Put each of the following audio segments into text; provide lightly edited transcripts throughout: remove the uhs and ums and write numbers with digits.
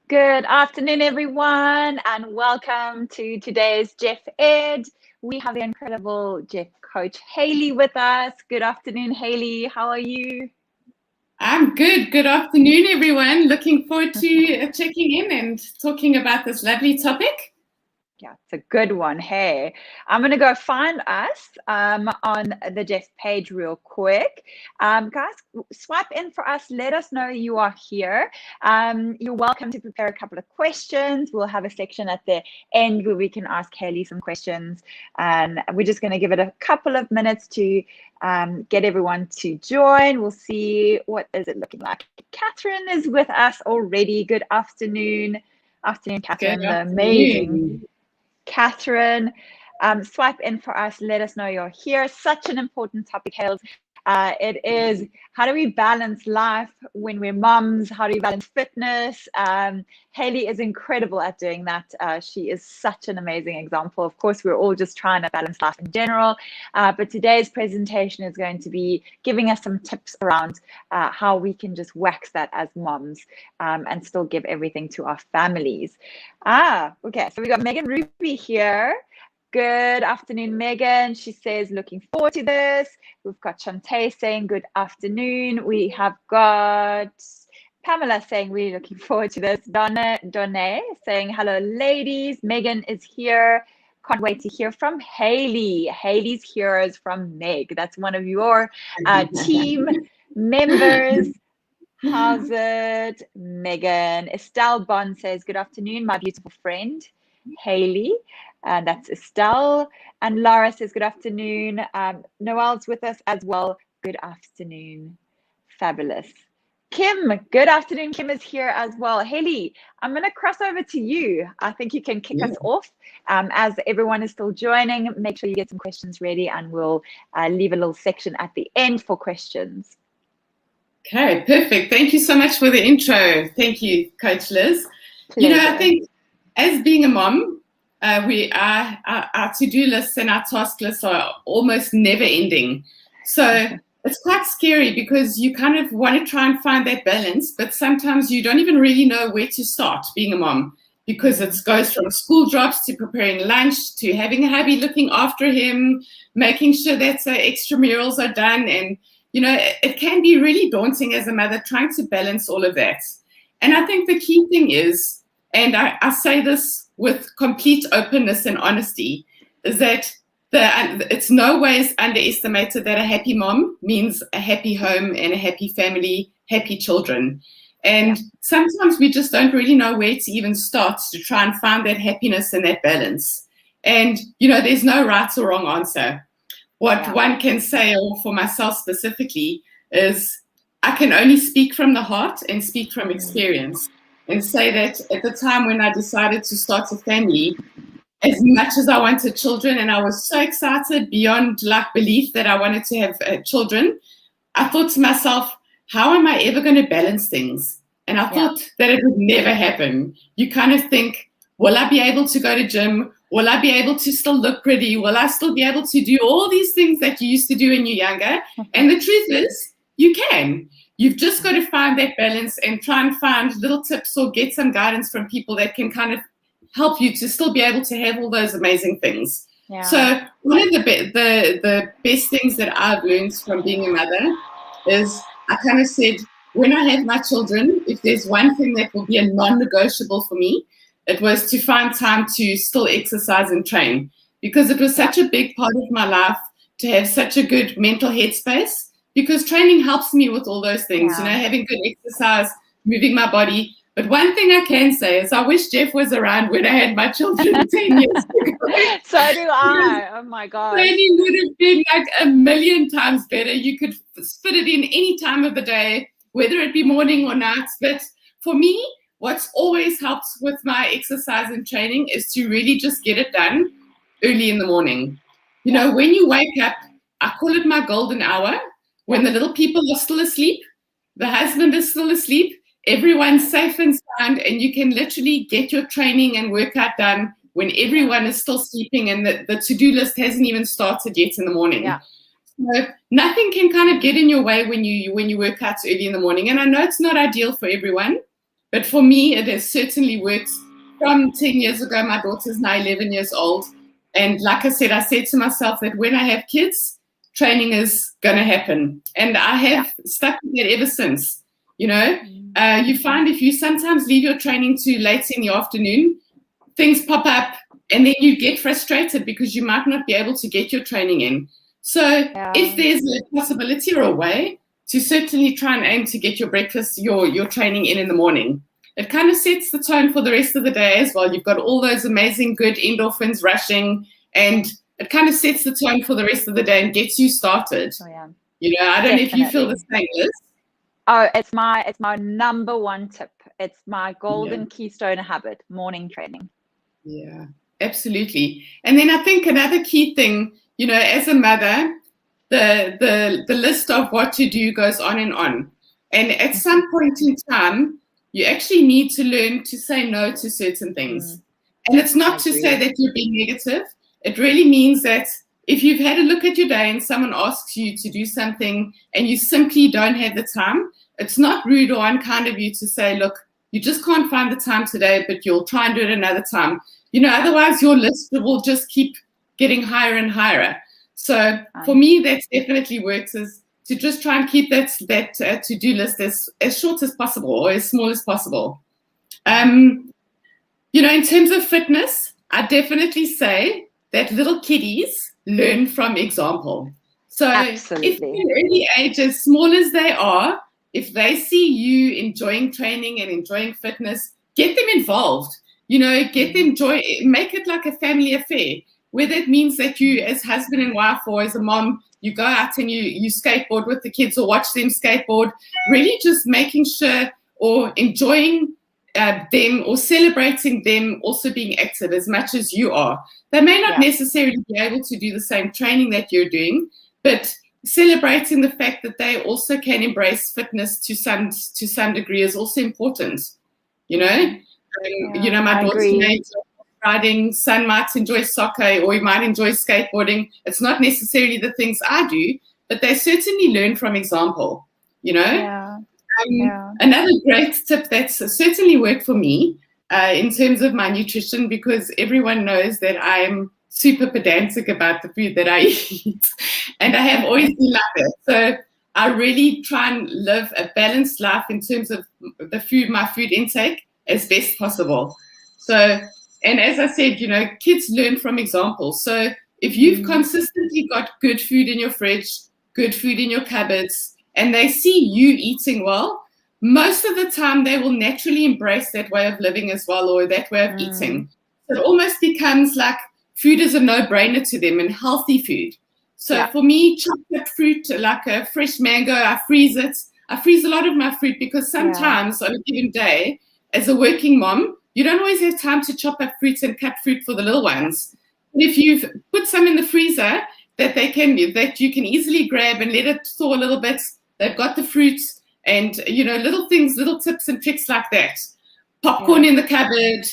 Good afternoon, everyone, and welcome to today's Jeff Ed. We have the incredible Jeff Coach Hailey with us. Good afternoon, Hailey. How are you? I'm good. Good afternoon, everyone. Looking forward to checking in and talking about this lovely topic. Yeah, it's a good one. Hey, I'm going to go find us on the Jeff page real quick. Guys, swipe in for us. Let us know you are here. You're welcome to prepare a couple of questions. We'll have a section at the end where we can ask Hailey some questions. And we're just going to give it a couple of minutes to get everyone to join. We'll see what is it looking like. Catherine is with us already. Good afternoon. Afternoon, Catherine. Good afternoon. Amazing. Catherine, swipe in for us. Let us know you're here. Such an important topic, Hales. It is, how do we balance life when we're mums? How do we balance fitness? Hailey is incredible at doing that. She is such an amazing example. Of course, we're all just trying to balance life in general. But today's presentation is going to be giving us some tips around how we can just wax that as moms and still give everything to our families. Okay, so we got Megan Ruby here. Good afternoon, Megan. She says, looking forward to this. We've got Shantae saying, good afternoon. We have got Pamela saying, really looking forward to this. Donne saying, hello, ladies. Megan is here. Can't wait to hear from Hailey. Hailey's heroes from Meg. That's one of your team members. How's it, Megan? Estelle Bond says, good afternoon, my beautiful friend, Hailey. And that's Estelle. And Laura says, good afternoon. Noel's with us as well. Good afternoon. Fabulous. Kim, good afternoon. Kim is here as well. Hailey, I'm going to cross over to you. I think you can kick us off. As everyone is still joining, make sure you get some questions ready, and we'll leave a little section at the end for questions. Okay, perfect. Thank you so much for the intro. Thank you, Coach Liz. Pleasure. You know, I think as being a mom, our to-do lists and our task lists are almost never ending. So it's quite scary because you kind of want to try and find that balance, but sometimes you don't even really know where to start being a mom, because it goes from school drops to preparing lunch to having a hubby looking after him, making sure that extra murals are done. And you know, it can be really daunting as a mother trying to balance all of that. And I think the key thing is, and I say this with complete openness and honesty, is that it's no ways underestimated that a happy mom means a happy home and a happy family, happy children. And sometimes we just don't really know where to even start to try and find that happiness and that balance. And, you know, there's no right or wrong answer. What one can say, or for myself specifically, is I can only speak from the heart and speak from experience, and say that at the time when I decided to start a family, as much as I wanted children and I was so excited beyond like belief that I wanted to have children, I thought to myself, how am I ever going to balance things? And I thought that it would never happen. You kind of think, will I be able to go to gym? Will I be able to still look pretty? Will I still be able to do all these things that you used to do when you're younger? And the truth is, you can. You've just got to find that balance and try and find little tips or get some guidance from people that can kind of help you to still be able to have all those amazing things. Yeah. So one of the best things that I've learned from being a mother is I kind of said, when I have my children, if there's one thing that will be a non-negotiable for me, it was to find time to still exercise and train, because it was such a big part of my life to have such a good mental headspace, because training helps me with all those things, you know, having good exercise, moving my body. But one thing I can say is I wish Jeff was around when I had my children 10 years ago. So do I. Oh my God. Training would have been like a million times better. You could fit it in any time of the day, whether it be morning or night. But for me, what's always helped with my exercise and training is to really just get it done early in the morning. You know, when you wake up, I call it my golden hour, when the little people are still asleep, the husband is still asleep, everyone's safe and sound, and you can literally get your training and workout done when everyone is still sleeping and the to-do list hasn't even started yet in the morning. Yeah. So nothing can kind of get in your way when you work out early in the morning. And I know it's not ideal for everyone, But for me, it has certainly worked from 10 years ago. My daughter's now 11 years old. And like I said to myself that when I have kids, training is going to happen. And I have stuck with it ever since. You find if you sometimes leave your training too late in the afternoon, things pop up and then you get frustrated because you might not be able to get your training in. So if there's a possibility or a way to certainly try and aim to get your breakfast, your training in the morning, it kind of sets the tone for the rest of the day as well. You've got all those amazing good endorphins rushing, and it kind of sets the tone for the rest of the day and gets you started. I don't know if you feel the same, Liz. Oh, it's my number one tip. It's my golden keystone habit, morning training. Yeah, absolutely. And then I think another key thing, as a mother, the list of what to do goes on and on. And at some point in time, you actually need to learn to say no to certain things. And it's not to say that you're being negative. It really means that if you've had a look at your day and someone asks you to do something and you simply don't have the time, it's not rude or unkind of you to say, look, you just can't find the time today, but you'll try and do it another time. Otherwise your list will just keep getting higher and higher. So for me, that definitely works, is to just try and keep that to-do list as short as possible or as small as possible. In terms of fitness, I definitely say that little kiddies learn from example. So if in early age, as small as they are, if they see you enjoying training and enjoying fitness, get them involved. Get them make it like a family affair, whether it means that you, as husband and wife or as a mom, you go out and you skateboard with the kids or watch them skateboard, really just making sure or enjoying them or celebrating them also being active as much as you are. They may not necessarily be able to do the same training that you're doing, but celebrating the fact that they also can embrace fitness to some degree is also important. My daughter may enjoy riding, son might enjoy soccer, or he might enjoy skateboarding. It's not necessarily the things I do, but they certainly learn from example. Another great tip that's certainly worked for me in terms of my nutrition, because everyone knows that I'm super pedantic about the food that I eat, and I have always been like that. So I really try and live a balanced life in terms of my food intake as best possible. So, and as I said, kids learn from examples. So if you've consistently got good food in your fridge, good food in your cupboards, and they see you eating well, most of the time they will naturally embrace that way of living as well, or that way of eating. So it almost becomes like food is a no-brainer to them, and healthy food. So for me, chocolate fruit, like a fresh mango, I freeze it. I freeze a lot of my fruit because sometimes on a given day, as a working mom, you don't always have time to chop up fruits and cut fruit for the little ones. If you've put some in the freezer that you can easily grab and let it thaw a little bit, they've got the fruits and, little things, little tips and tricks like that. Popcorn in the cupboard,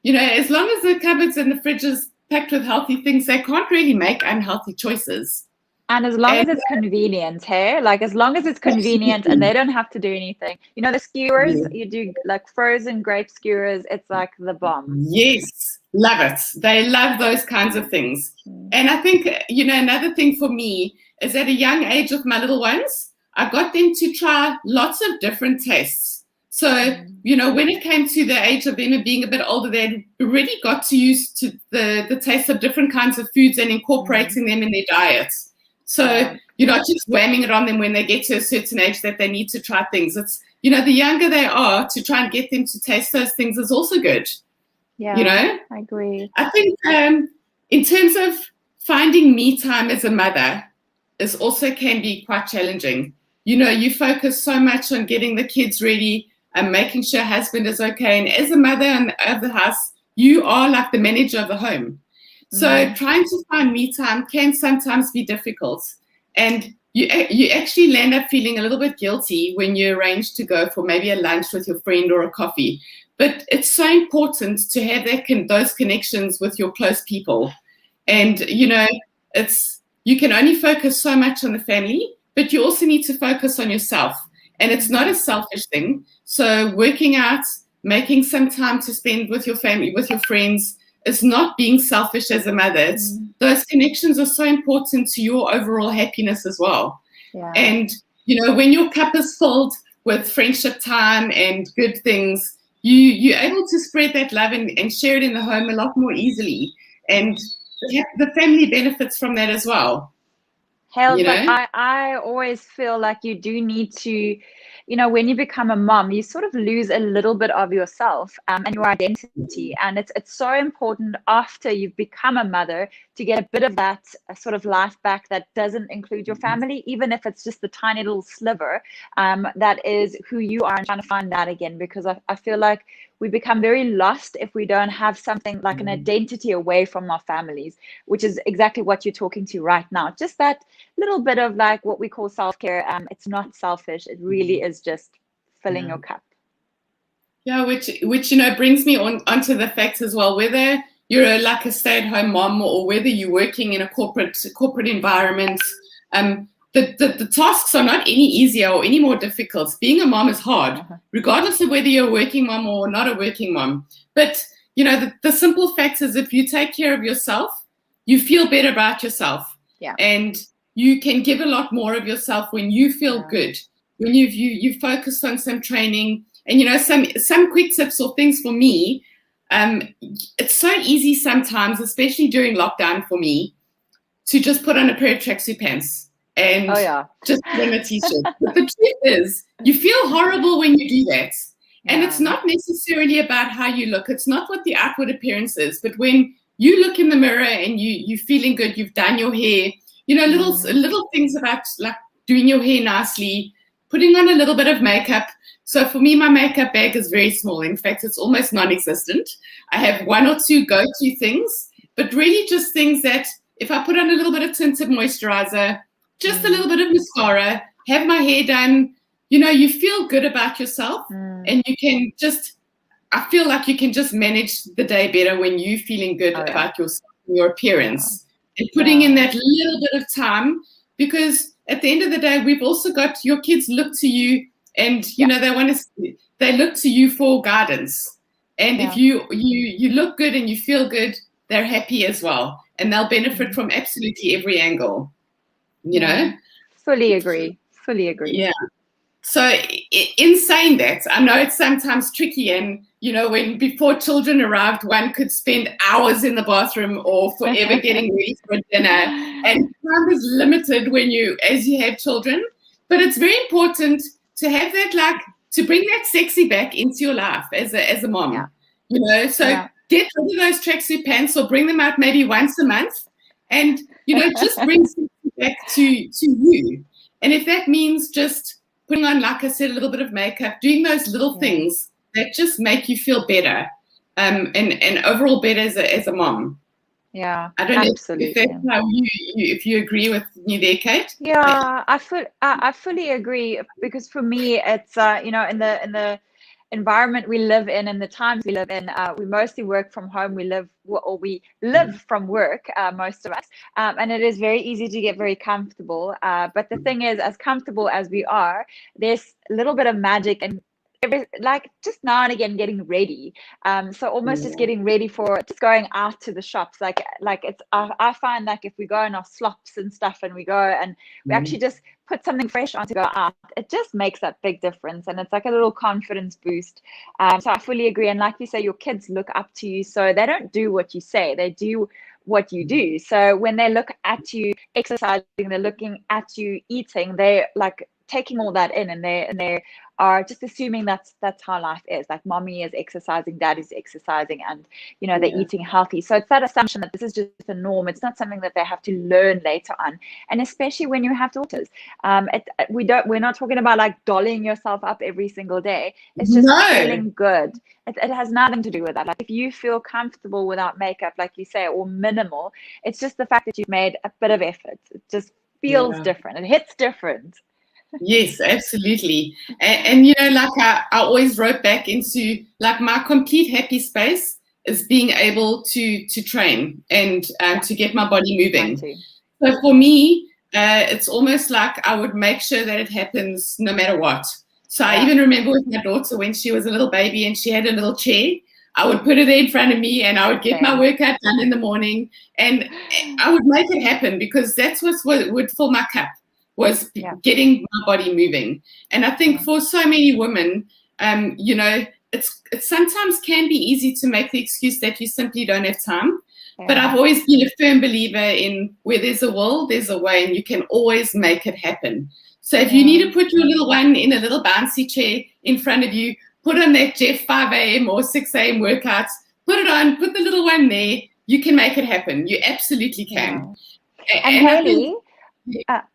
as long as the cupboards and the fridge is packed with healthy things, they can't really make unhealthy choices. And as long as it's convenient, hey? Like as long as it's convenient and they don't have to do anything. The skewers, you do like frozen grape skewers, it's like the bomb. Yes, love it. They love those kinds of things. And I think, another thing for me is at a young age of my little ones, I got them to try lots of different tastes. So, when it came to the age of them being a bit older, they already got to use to the taste of different kinds of foods and incorporating them in their diets. So you're not just whamming it on them when they get to a certain age that they need to try things. It's, the younger they are, to try and get them to taste those things is also good. I agree. I think in terms of finding me time as a mother is also can be quite challenging. You focus so much on getting the kids ready and making sure husband is okay. And as a mother of the house, you are like the manager of the home. So trying to find me time can sometimes be difficult. And you actually land up feeling a little bit guilty when you arrange to go for maybe a lunch with your friend or a coffee. But it's so important to have those connections with your close people. And, you can only focus so much on the family, but you also need to focus on yourself. And it's not a selfish thing. So working out, making some time to spend with your family, with your friends. It's not being selfish as a mother. Those connections are so important to your overall happiness as well. Yeah. And, when your cup is filled with friendship time and good things, you're able to spread that love and share it in the home a lot more easily. And the family benefits from that as well. Hailey, but I always feel like you do need to, when you become a mom, you sort of lose a little bit of yourself and your identity. And it's so important after you've become a mother to get a bit of that sort of life back that doesn't include your family, even if it's just the tiny little sliver that is who you are, and trying to find that again. Because I feel like we become very lost if we don't have something like an identity away from our families, which is exactly what you're talking to right now. Just that little bit of like what we call self-care. It's not selfish. It really is just filling your cup. Yeah, which brings me onto the fact as well, whether you're a stay-at-home mom or whether you're working in a corporate environment, the tasks are not any easier or any more difficult. Being a mom is hard, regardless of whether you're a working mom or not a working mom. But the simple fact is, if you take care of yourself, you feel better about yourself. Yeah. And you can give a lot more of yourself when you feel good, when you've focused on some training. And some quick tips or things for me, it's so easy sometimes, especially during lockdown for me, to just put on a pair of tracksuit pants and just put on a t-shirt. But the truth is, you feel horrible when you do that. And it's not necessarily about how you look. It's not what the outward appearance is. But when you look in the mirror and you're feeling good, you've done your hair, little things about like doing your hair nicely, putting on a little bit of makeup. So for me, my makeup bag is very small. In fact, it's almost non-existent. I have one or two go-to things, but really just things that if I put on a little bit of tinted moisturizer, just a little bit of mascara, have my hair done, you feel good about yourself, and you can I feel like you can just manage the day better when you're feeling good about yourself and your appearance, and putting in that little bit of time, because at the end of the day, we've also got your kids look to you. And they look to you for guidance. And if you look good and you feel good, they're happy as well, and they'll benefit from absolutely every angle. Fully agree. Yeah. So in saying that, I know it's sometimes tricky, and when before children arrived, one could spend hours in the bathroom or forever getting ready for dinner, and time is limited as you have children. But it's very important to have that, to bring that sexy back into your life as a mom, so get rid of those tracksuit pants or bring them out maybe once a month, and, just bring sexy back to you. And if that means just putting on, like I said, a little bit of makeup, doing those little things that just make you feel better, and overall better as a mom. Yeah, I don't absolutely. know if that's how if you agree with me there, Kate. Yeah, I fully agree, because for me, it's in the environment we live in and the times we live in, we mostly work from home. We live from work, most of us, and it is very easy to get very comfortable. But the thing is, as comfortable as we are, there's a little bit of magic and just now and again getting ready, so almost just getting ready for just going out to the shops, like it's I find like if we go in our slops and stuff and we go and we actually just put something fresh on to go out, it just makes that big difference, and it's like a little confidence boost. So I fully agree, and like you say, your kids look up to you, so they don't do what you say, they do what you do. So when they look at you exercising, they're looking at you eating, they're like taking all that in, and they are just assuming that's how life is. Like mommy is exercising, daddy's exercising, and they're eating healthy. So it's that assumption that this is just a norm. It's not something that they have to learn later on. And especially when you have daughters, we're not talking about like dolling yourself up every single day. It's just feeling good. It has nothing to do with that. Like if you feel comfortable without makeup, like you say, or minimal, it's just the fact that you've made a bit of effort. It just feels different. It hits different. Yes, absolutely. And like I always wrote back into, like, my complete happy space is being able to train and to get my body moving. So for me, it's almost like I would make sure that it happens no matter what. So I even remember with my daughter when she was a little baby and she had a little chair, I would put her there in front of me and I would get my workout done in the morning, and I would make it happen, because that's what would fill my cup, was getting my body moving. And I think for so many women, you know, it sometimes can be easy to make the excuse that you simply don't have time. But I've always been a firm believer in where there's a will, there's a way, and you can always make it happen. So if you need to put your little one in a little bouncy chair in front of you, put on that Jeff 5 a.m. or 6 a.m. workouts, put it on, put the little one there, you can make it happen. You absolutely can. And Hailey,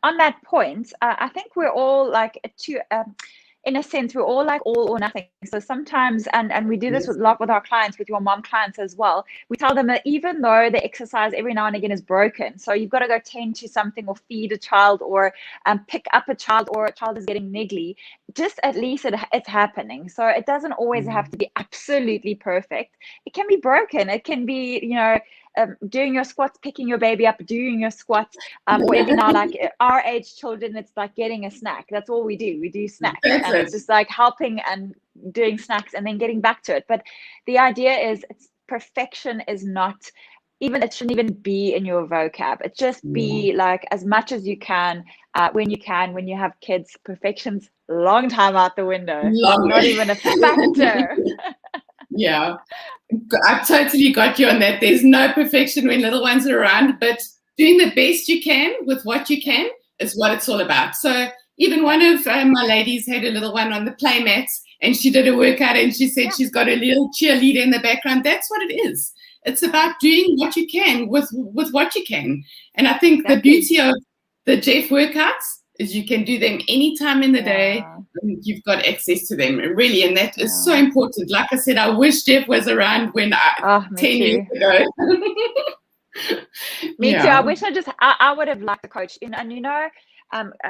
on that point, I think we're all like in a sense, we're all like all or nothing. So sometimes, and we do this a lot with our clients, with your mom clients as well, we tell them that even though the exercise every now and again is broken, so you've got to go tend to something or feed a child or pick up a child, or a child is getting niggly, just at least it's happening. So it doesn't always have to be absolutely perfect. It can be broken. It can be, you know, doing your squats, picking your baby up, doing your squats, or even now, like our age children, it's like getting a snack. That's all we do. We do snacks, and it's just like helping and doing snacks and then getting back to it. But the idea is, perfection is not even, it shouldn't even be in your vocab. It just be like as much as you can, when you have kids. Perfection's long time out the window. Not even a factor. Yeah, I totally got you on that. There's no perfection when little ones are around, but doing the best you can with what you can is what it's all about. So even one of my ladies had a little one on the play mats, and she did a workout, and she said she's got a little cheerleader in the background. That's what it is. It's about doing what you can with what you can. And I think the beauty of the Jeff workouts is you can do them anytime in the day, and you've got access to them, really, and that is so important. Like I said, I wish Jeff was around when 10 years ago. Me too. I wish I would have liked a coach. And you know,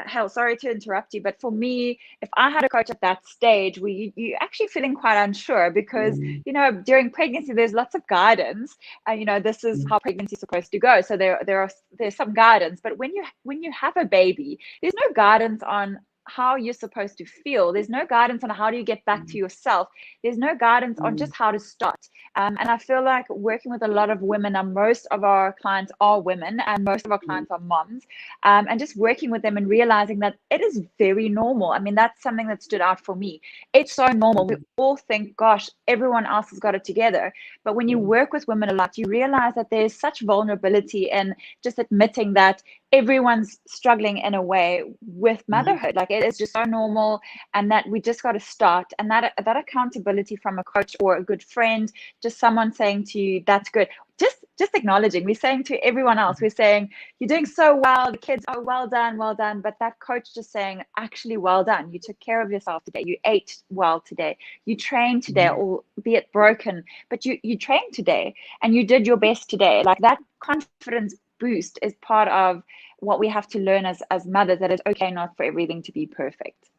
hell, sorry to interrupt you, but for me, if I had a coach at that stage where you actually feeling quite unsure, because you know, during pregnancy there's lots of guidance, and you know, this is how pregnancy is supposed to go, so there's some guidance. But when you have a baby, there's no guidance on how you're supposed to feel. There's no guidance on how do you get back to yourself. There's no guidance on just how to start. And I feel like working with a lot of women, and most of our clients are women, and most of our clients are moms, and just working with them and realizing that it is very normal. I mean, that's something that stood out for me. It's so normal. We all think, gosh, everyone else has got it together. But when you work with women a lot, you realize that there's such vulnerability in just admitting that everyone's struggling in a way with motherhood. Like, it is just so normal, and that we just got to start. And that accountability from a coach or a good friend, just someone saying to you, that's good. Just acknowledging. We're saying to everyone else, we're saying, you're doing so well. The kids, oh, well done, well done. But that coach just saying, actually, well done. You took care of yourself today. You ate well today. You trained today, albeit broken, but you trained today, and you did your best today. Like, that confidence boost is part of what we have to learn as mothers, that it's okay not for everything to be perfect.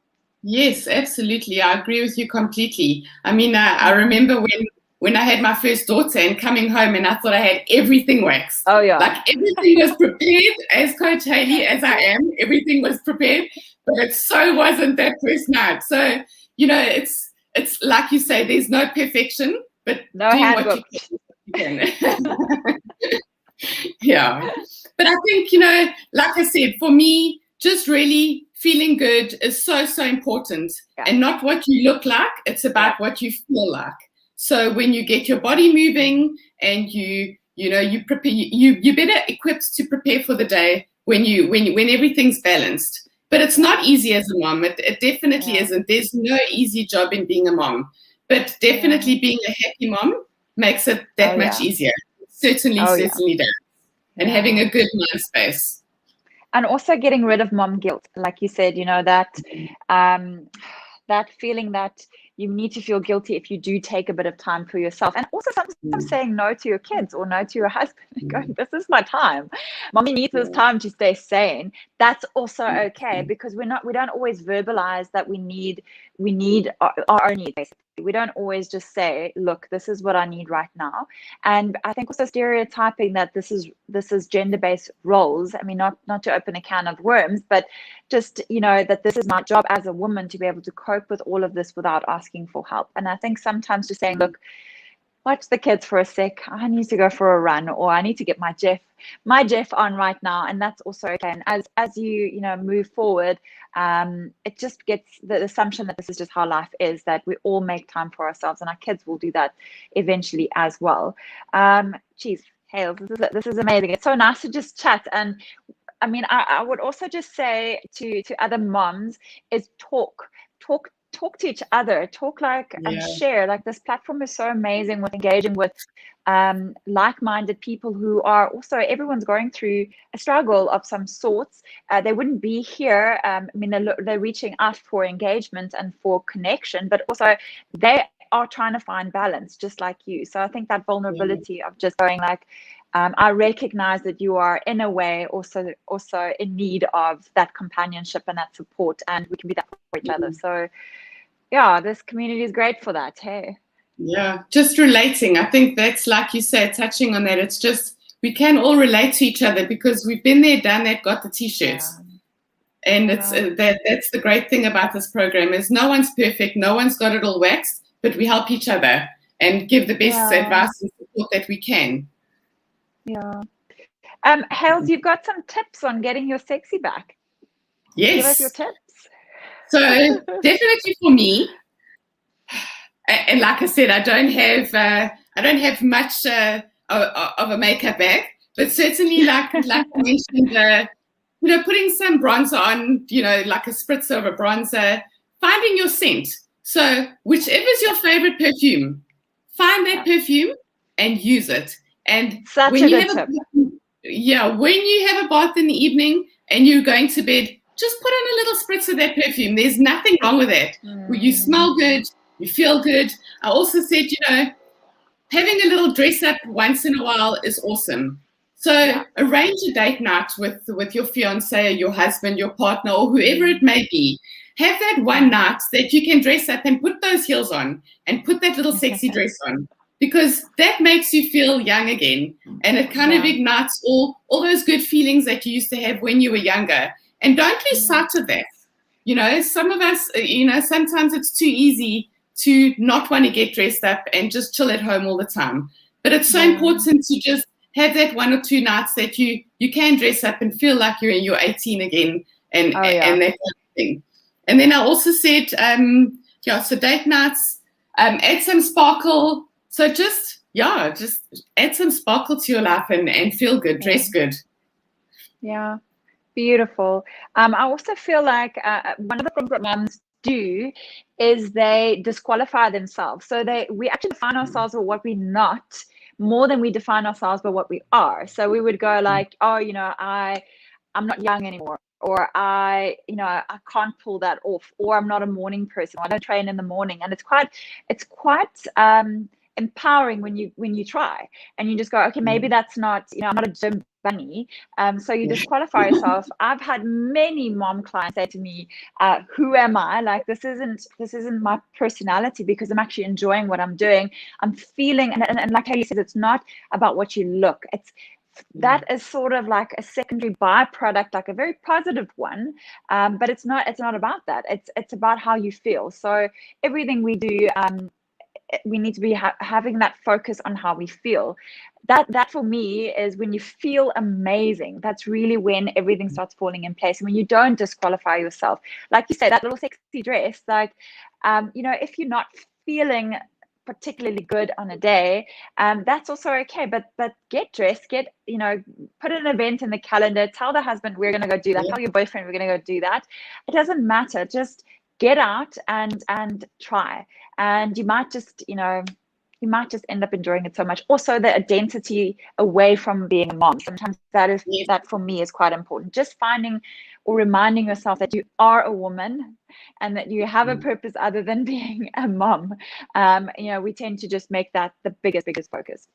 Yes, absolutely. I agree with you completely. I mean, I remember when I had my first daughter and coming home, and I thought I had everything waxed. Oh yeah. Like, everything was prepared. As Coach Hailey, as I am, everything was prepared, but it so wasn't that first night. So, you know, it's like you say, there's no perfection, but no doing handbook. what you can. Yeah. But I think, you know, like I said, for me, just really feeling good is so important. And not what you look like, it's about what you feel like. So when you get your body moving, and you prepare, you're better equipped to prepare for the day when everything's balanced. But it's not easy as a mom. It definitely isn't. There's no easy job in being a mom. But definitely being a happy mom makes it that much easier. Certainly does. And having a good mind space. And also getting rid of mom guilt. Like you said, you know, that that feeling that you need to feel guilty if you do take a bit of time for yourself. And also sometimes saying no to your kids or no to your husband and going, this is my time. Mommy needs this time to stay sane. That's also okay, because we don't always verbalize that we need our own needs, basically. We don't always just say, look, this is what I need right now. And I think also stereotyping that this is gender-based roles. I mean, not to open a can of worms, but just, that this is my job as a woman to be able to cope with all of this without asking for help. And I think sometimes just saying, look, watch the kids for a sec, I need to go for a run, or I need to get my Jeff on right now, and that's also okay. And as you move forward, it just gets the assumption that this is just how life is, that we all make time for ourselves, and our kids will do that eventually as well. Geez, Hales, this is amazing. It's so nice to just chat. And I mean, I would also just say to other moms is talk to each other, and share. Like, this platform is so amazing with engaging with like-minded people who are also, everyone's going through a struggle of some sorts. They wouldn't be here. I mean, they're reaching out for engagement and for connection, but also they are trying to find balance just like you. So I think that vulnerability of just going like, I recognize that you are in a way also in need of that companionship and that support, and we can be that for each other. So yeah, this community is great for that. Hey. Yeah, just relating. I think that's, like you said, touching on that. It's just, we can all relate to each other because we've been there, done that, got the t-shirts. Yeah. And it's that's the great thing about this program, is no one's perfect, no one's got it all waxed, but we help each other and give the best advice and support that we can. Yeah. Hales, you've got some tips on getting your sexy back. Yes. Give us your tips. So definitely for me, and like I said, I don't have much of a makeup bag, but certainly like I mentioned, putting some bronzer on, like a spritzer of a bronzer, finding your scent. So whichever is your favorite perfume, find that perfume and use it. And when you have when you have a bath in the evening and you're going to bed, just put on a little spritz of that perfume. There's nothing wrong with that. You smell good, you feel good. I also said, having a little dress up once in a while is awesome. So arrange a date night with your fiance, your husband, your partner, or whoever it may be. Have that one night that you can dress up and put those heels on and put that little sexy dress on, because that makes you feel young again. And it kind of ignites all those good feelings that you used to have when you were younger. And don't lose sight of that. Some of us, sometimes it's too easy to not want to get dressed up and just chill at home all the time. But it's so important to just have that one or two nights that you can dress up and feel like you're in your 18 again and that kind of thing. And then I also said, so date nights, add some sparkle. So just add some sparkle to your life and feel good, dress good. Yeah. Beautiful. I also feel like one of the things that moms do is they disqualify themselves. So we actually define ourselves by what we're not more than we define ourselves by what we are. So we would go like, oh, I'm not young anymore, or I can't pull that off, or I'm not a morning person, or I don't train in the morning. And it's quite empowering when you try and you just go, okay, maybe that's not, I'm not a gym bunny. So you disqualify yourself. I've had many mom clients say to me, who am I? Like, this isn't my personality, because I'm actually enjoying what I'm doing. I'm feeling, and like Hailey said, it's not about what you look. That is sort of like a secondary byproduct, like a very positive one, but it's not about that. It's about how you feel. So everything we do, we need to be having that focus on how we feel. That for me is when you feel amazing. That's really when everything starts falling in place. And when you don't disqualify yourself, like you say, that little sexy dress, like, if you're not feeling particularly good on a day, that's also okay. But get dressed, put an event in the calendar, tell the husband we're going to go do that, tell your boyfriend we're going to go do that. It doesn't matter. Just get out and try, and you might just end up enjoying it so much. Also, the identity away from being a mom, sometimes that for me is quite important. Just finding or reminding yourself that you are a woman and that you have a purpose other than being a mom. We tend to just make that the biggest focus.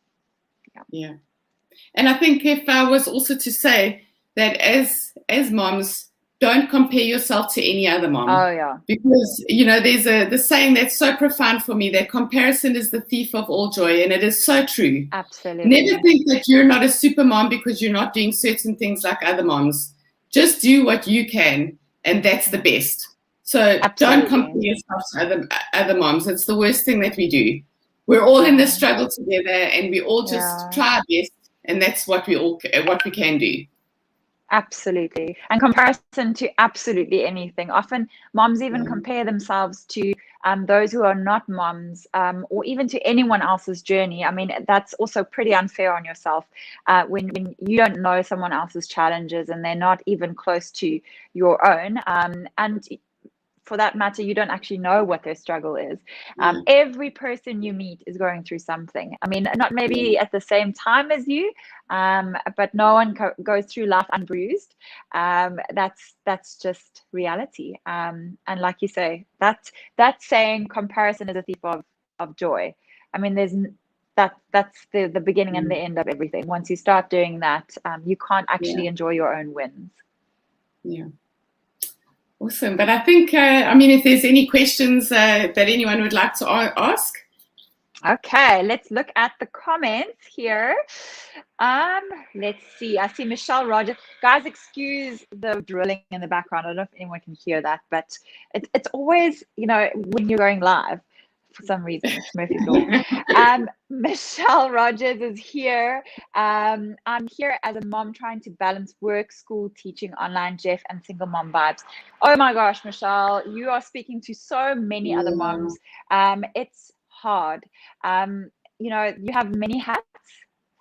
And I think if I was also to say that as moms, don't compare yourself to any other mom. Oh, yeah. Because, you know, there's the saying that's so profound for me, that comparison is the thief of all joy. And it is so true. Absolutely. Never think that you're not a super mom because you're not doing certain things like other moms. Just do what you can, and that's the best. So Absolutely. don't compare yourself to other moms. It's the worst thing that we do. We're all in this struggle together, and we all just try our best, and that's what we can do. Absolutely. And comparison to absolutely anything. Often moms even compare themselves to those who are not moms, or even to anyone else's journey. I mean, that's also pretty unfair on yourself when you don't know someone else's challenges and they're not even close to your own. And for that matter, you don't actually know what their struggle is. Every person you meet is going through something. I mean, not maybe at the same time as you, but no one goes through life unbruised. That's just reality. And like you say, that saying comparison is a thief of joy. I mean, that's the beginning and the end of everything. Once you start doing that, you can't actually enjoy your own wins. Yeah. Awesome. But I think, I mean, if there's any questions that anyone would like to ask. Okay, let's look at the comments here. Let's see. I see Michelle Rogers. Guys, excuse the drilling in the background. I don't know if anyone can hear that, but it's always, you know, when you're going live, for some reason, it's Murphy's Law. Michelle Rogers is here. I'm here as a mom trying to balance work, school, teaching, online, Jeff, and single mom vibes. Oh my gosh, Michelle, you are speaking to so many other moms. It's hard. You know, you have many hats.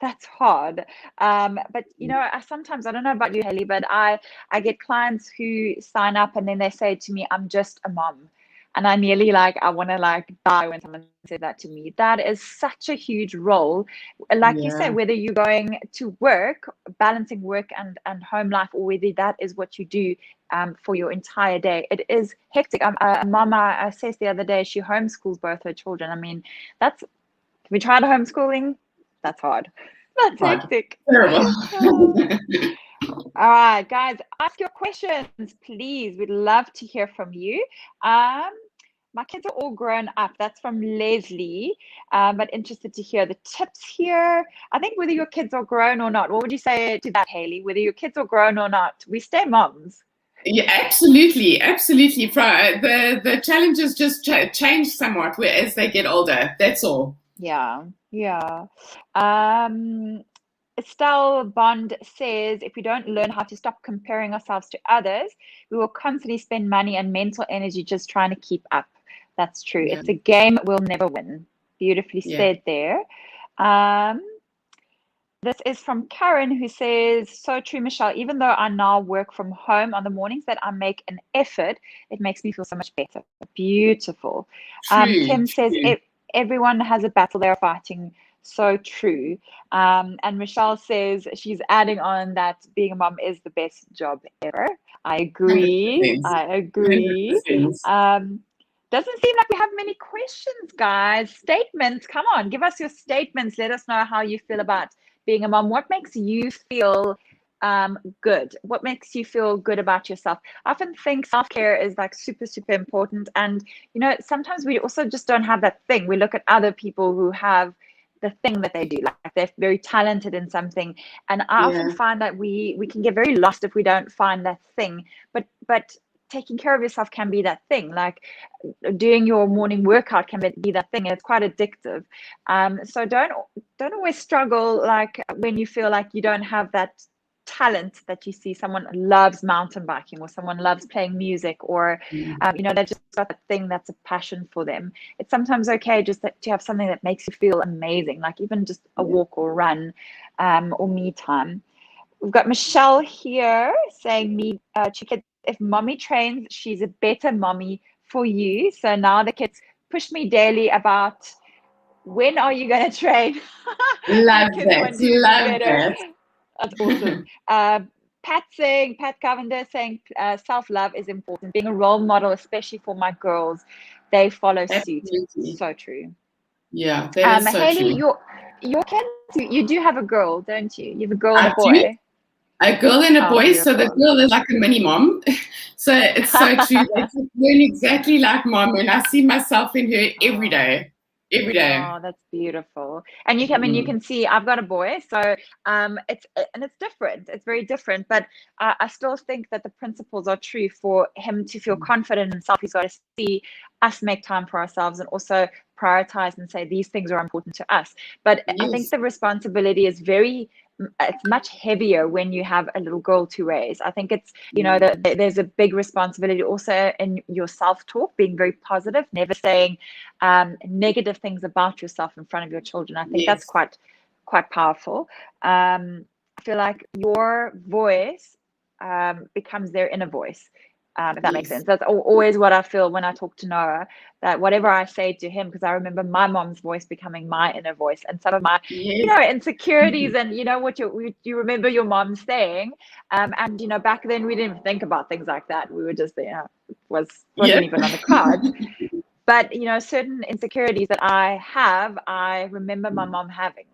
That's hard. But you know, I don't know about you, Hailey, but I get clients who sign up and then they say to me, I'm just a mom. And I nearly I want to die when someone said that to me. That is such a huge role. Like you say, whether you're going to work, balancing work and home life, or whether that is what you do for your entire day, it is hectic. A mama assessed the other day, she homeschools both her children. I mean, have we tried homeschooling? That's hard. That's hectic. Terrible. All right, guys, ask your questions, please. We'd love to hear from you. My kids are all grown up. That's from Leslie. But interested to hear the tips here. I think whether your kids are grown or not, what would you say to that, Hailey? Whether your kids are grown or not, we stay moms. Yeah, absolutely. Absolutely. The challenges just change somewhat as they get older. That's all. Yeah. Estelle Bond says, if we don't learn how to stop comparing ourselves to others, we will constantly spend money and mental energy just trying to keep up. That's true. Yeah. It's a game we'll never win. Beautifully said there. This is from Karen, who says, so true, Michelle. Even though I now work from home, on the mornings that I make an effort, it makes me feel so much better. Beautiful. Kim says, everyone has a battle they're fighting. So true. And Michelle says she's adding on that being a mom is the best job ever. I agree. 100%. Doesn't seem like we have many questions, guys. Statements. Come on, give us your statements. Let us know how you feel about being a mom. What makes you feel good? What makes you feel good about yourself? I often think self-care is super, super important. And, you know, sometimes we also just don't have that thing. We look at other people who have the thing that they do, like they're very talented in something. And I often find that we can get very lost if we don't find that thing. But taking care of yourself can be that thing. Like doing your morning workout can be that thing. It's quite addictive. So don't always struggle like when you feel like you don't have that talent that you see someone loves mountain biking or someone loves playing music or you know, they just got that thing that's a passion for them. It's sometimes okay just to have something that makes you feel amazing, like even just a walk or run or me time. We've got Michelle here saying if mommy trains, she's a better mommy for you. So now the kids push me daily about when are you going to train. Love that. That's awesome. Pat Cavender saying self-love is important. Being a role model, especially for my girls, they follow suit. So true. Yeah, that is so Hailey, true. your kids, you do have a girl, don't you? You have a girl and a boy. A girl and a Oh, boy. So the beautiful. girl is like a mini mom. So it's so true. They just learn exactly like mom, and I see myself in her every day. Every day. Oh, that's beautiful. And I mean, you can see I've got a boy, so it's different. It's very different, but I still think that the principles are true for him to feel confident in himself. He's got to see us make time for ourselves and also prioritize and say these things are important to us. But I think Yes. the responsibility is it's much heavier when you have a little girl to raise. I think it's, there's a big responsibility also in your self-talk, being very positive, never saying negative things about yourself in front of your children. I think that's Yes. quite powerful. I feel like your voice becomes their inner voice. If that makes sense. That's always what I feel when I talk to Noah, that whatever I say to him, because I remember my mom's voice becoming my inner voice, and some of my, insecurities, and what you remember your mom saying, and back then we didn't even think about things like that. We were just, wasn't even on the cards. But certain insecurities that I remember my mom having.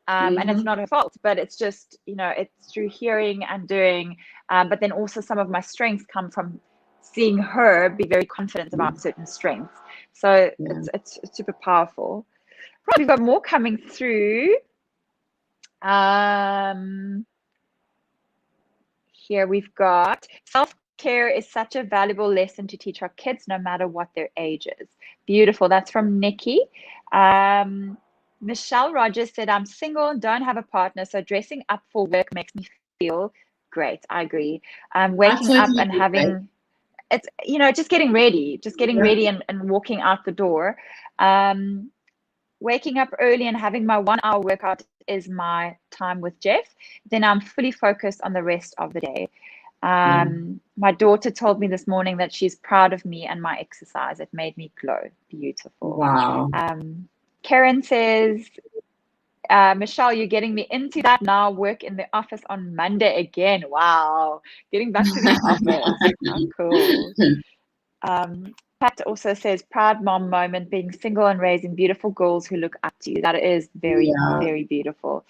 And it's not her fault, but it's just, it's through hearing and doing. But then also some of my strengths come from seeing her be very confident about certain strengths. So it's super powerful. Right, we've got more coming through. Here we've got self-care is such a valuable lesson to teach our kids, no matter what their age is. Beautiful. That's from Nikki. Michelle Rogers said, I'm single and don't have a partner, so dressing up for work makes me feel great. I agree. Waking up and having, it's, just getting ready and walking out the door. Waking up early and having my 1 hour workout is my time with Jeff. Then I'm fully focused on the rest of the day. My daughter told me this morning that she's proud of me and my exercise. It made me glow. Beautiful. Wow. Karen says, Michelle, you're getting me into that now. Work in the office on Monday again. Wow. Getting back to the office. How cool. Pat also says, proud mom moment, being single and raising beautiful girls who look up to you. That is very, very beautiful.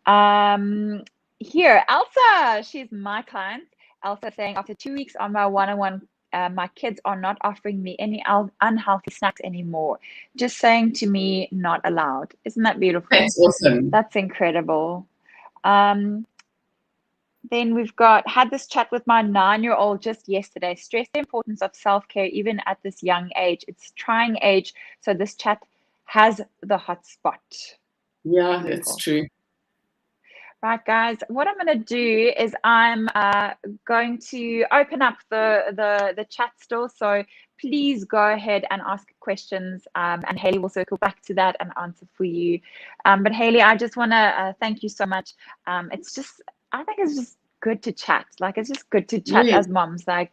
Here, Elsa, she's my client. Elsa saying, after 2 weeks on my one-on-one, my kids are not offering me any unhealthy snacks anymore. Just saying to me, not allowed. Isn't that beautiful? That's awesome. That's incredible. Then we've had this chat with my 9-year-old just yesterday. Stress the importance of self-care even at this young age. It's trying age, so this chat has the hot spot. Yeah, that's true. Right, guys, what I'm going to do is I'm going to open up the chat still. So please go ahead and ask questions, and Hailey will circle back to that and answer for you. But Hailey, I just want to thank you so much. I think it's just good to chat. Like, it's just good to chat as moms. Like,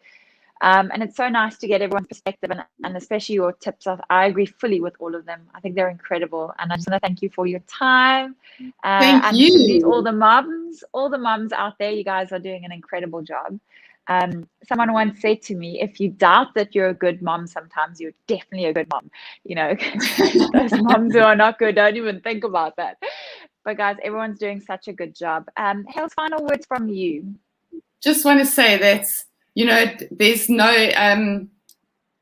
and it's so nice to get everyone's perspective and especially your tips. I agree fully with all of them. I think they're incredible. And I just want to thank you for your time. Thank you. Salute all the moms out there. You guys are doing an incredible job. Someone once said to me, if you doubt that you're a good mom, sometimes you're definitely a good mom. Those moms who are not good, don't even think about that. But guys, everyone's doing such a good job. Hail's final words from you. Just want to say that, there's no,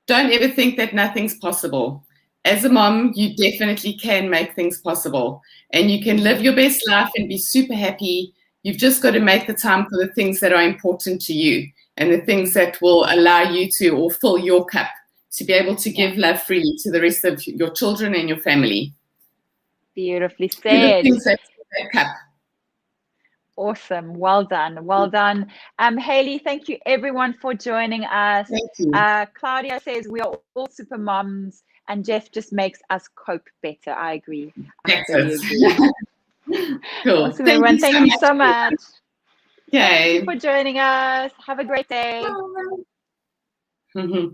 don't ever think that nothing's possible. As a mom, you definitely can make things possible, and you can live your best life and be super happy. You've just got to make the time for the things that are important to you and the things that will allow you to, or fill your cup, to be able to give love freely to the rest of your children and your family. Beautifully said. Things that fill that cup. Awesome. Well done. Well done. Hailey, thank you everyone for joining us. Thank you. Claudia says we are all super moms and Jeff just makes us cope better. I agree. I fully agree. Cool. Awesome, everyone. Thank you so much. Okay. Thank you for joining us. Have a great day. Bye.